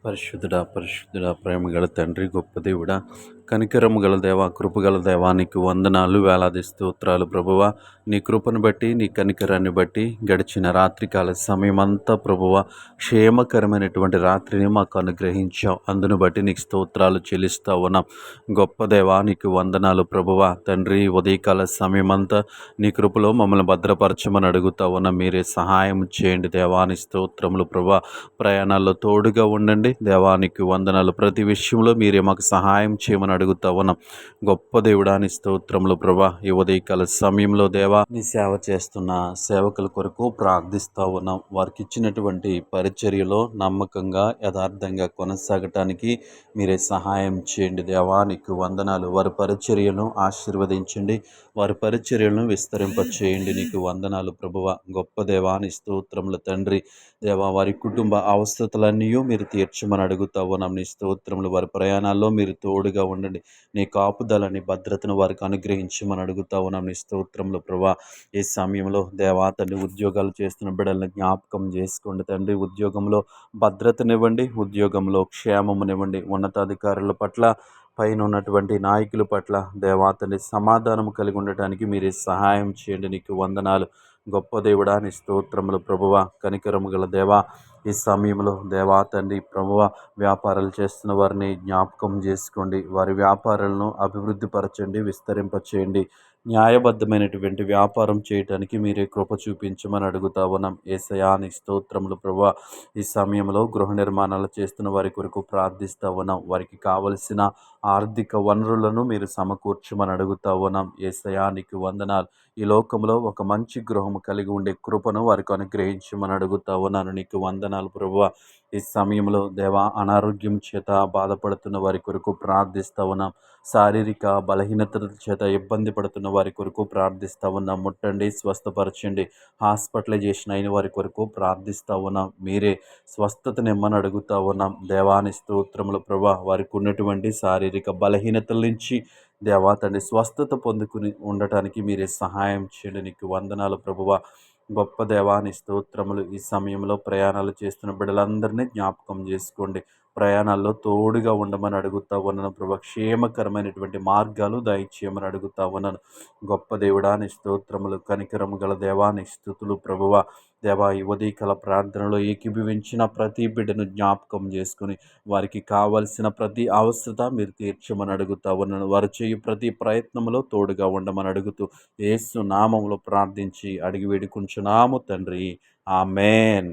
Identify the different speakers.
Speaker 1: పరిశుద్ధుడా పరిశుద్ధుడా ప్రేమగల తండ్రి గొప్ప దేవుడా కనికరము గల దేవా కృపగల దేవా నీకు వందనాలు వేలాది స్తోత్రాలు ప్రభువా. నీ కృపను బట్టి నీ కనికరాన్ని బట్టి గడిచిన రాత్రికాల సమయమంతా ప్రభువా క్షేమకరమైనటువంటి రాత్రిని మాకు అనుగ్రహించావు. అందును బట్టి నీకు స్తోత్రాలు చెల్లిస్తా ఉన్నాం. గొప్ప దేవా నీకు వందనాలు ప్రభువా. తండ్రి ఉదయకాల సమయమంతా నీ కృపలో మమ్మల్ని భద్రపరచమని అడుగుతా ఉన్నాం. మీరే సహాయం చేయండి దేవాని స్తోత్రములు ప్రభువా. ప్రయాణాల్లో తోడుగా ఉండండి దేవానికి వందనాలు. ప్రతి విషయంలో మీరే మాకు సహాయం చేయమని అడుగుతా ఉన్నాం. గొప్ప దేవుడాని స్తోత్రములు ప్రభా. ఈ ఉదయకాల సమయంలో దేవా నీ సేవ చేస్తున్న సేవకుల కొరకు ప్రార్థిస్తూ ఉన్నాం. వారికి ఇచ్చినటువంటి పరిచర్యలో నమ్మకంగా యథార్థంగా కొనసాగటానికి మీరే సహాయం చేయండి దేవానికి వందనాలు. వారి పరిచర్యను ఆశీర్వదించండి, వారి పరిచర్యలను విస్తరింపచేయండి. నీకు వందనాలు ప్రభువ. గొప్ప దేవాని స్తోత్రములు తండ్రి. దేవా వారి కుటుంబ అవస్థతలన్నీ మీరు తీర్చమని అడుగుతా ఉన్నాం. నీ స్తోత్రములు. వారి ప్రయాణాల్లో మీరు తోడుగా ఉండండి. నీ కాపుదలని భద్రతను వారికి అనుగ్రహించమని అడుగుతా ఉన్నాం. నీ స్తోత్రములు ప్రభా. ఈ సమయంలో దేవా తండ్రి ఉద్యోగాలు చేస్తున్న బిడ్డలను జ్ఞాపకం చేసుకోండి తండ్రి. ఉద్యోగంలో భద్రతనివ్వండి, ఉద్యోగంలో క్షేమమునివ్వండి. ఉన్నతాధికారుల పట్ల పైన ఉన్నటువంటి నాయకుల పట్ల దేవాతని సమాధానం కలిగి ఉండటానికి మీరే సహాయం చేయండి. నీకు వందనాలు. గొప్ప దేవుడా నీ స్తోత్రములు ప్రభువ. కనికరము గల దేవా ఈ సమయంలో దేవా తండ్రి ప్రభువ వ్యాపారాలు చేస్తున్న వారిని జ్ఞాపకం చేసుకోండి. వారి వ్యాపారాలను అభివృద్ధి పరచండి, విస్తరింపచేయండి. న్యాయబద్ధమైనటువంటి వ్యాపారం చేయటానికి మీరే కృప చూపించమని అడుగుతా ఉన్నాం. యేసయ్యా నీ స్తోత్రములు ప్రభువ. ఈ సమయంలో గృహ నిర్మాణాలు చేస్తున్న వారి కొరకు ప్రార్థిస్తూ ఉన్నాం. వారికి కావలసిన ఆర్థిక వనరులను మీరు సమకూర్చమని అడుగుతా ఉన్నాం. యేసయ్యా నీకు వందనాలు. ఈ లోకంలో ఒక మంచి గృహము కలిగి ఉండే కృపను వారికి అనుగ్రహించమని అడుగుతా ఉన్నాను. నీకు వందనాలు ప్రభువ. ఈ సమయంలో దేవా అనారోగ్యం చేత బాధపడుతున్న వారి కొరకు ప్రార్థిస్తూ ఉన్నాం. శారీరక బలహీనతల చేత ఇబ్బంది పడుతున్న వారి కొరకు ప్రార్థిస్తూ ఉన్నాం. ముట్టండి, స్వస్థపరచండి. హాస్పిటలైజేషన్ అయిన వారి కొరకు ప్రార్థిస్తూ ఉన్నాం. మీరే స్వస్థతనిమ్మని అడుగుతూ ఉన్నాం. దేవాని స్తోత్రములు ప్రభా. వారికి ఉన్నటువంటి శారీరక బలహీనతల నుంచి దేవా తండ్రి స్వస్థత పొందుకుని ఉండటానికి మీరే సహాయం చేయండి. నీకు వందనాలు ప్రభువ. గొప్ప దేవాని స్తోత్రములు. ఈ సమయంలో ప్రయాణాలు చేస్తున్న బిడ్డలందరినీ జ్ఞాపకం చేసుకోండి. ప్రయాణాల్లో తోడుగా ఉండమని అడుగుతా ఉన్నాను ప్రభు. క్షేమకరమైనటువంటి మార్గాలు దయచేయమని అడుగుతా ఉన్నాను. గొప్ప దేవుడాని స్తోత్రములు. కనికరము గల దేవాని స్తుతులు ప్రభువ. దేవా ఈ ఉదయకాల ప్రార్థనలో ఏకీభవించిన ప్రతి బిడ్డను జ్ఞాపకం చేసుకుని వారికి కావలసిన ప్రతి అవసరత మీరు తీర్చమని అడుగుతా ఉన్నాను. వారు చేయు ప్రతి ప్రయత్నంలో తోడుగా ఉండమని అడుగుతూ యేసు నామములో ప్రార్థించి అడిగి వేడుకుంటున్నాము తండ్రి. ఆమేన్.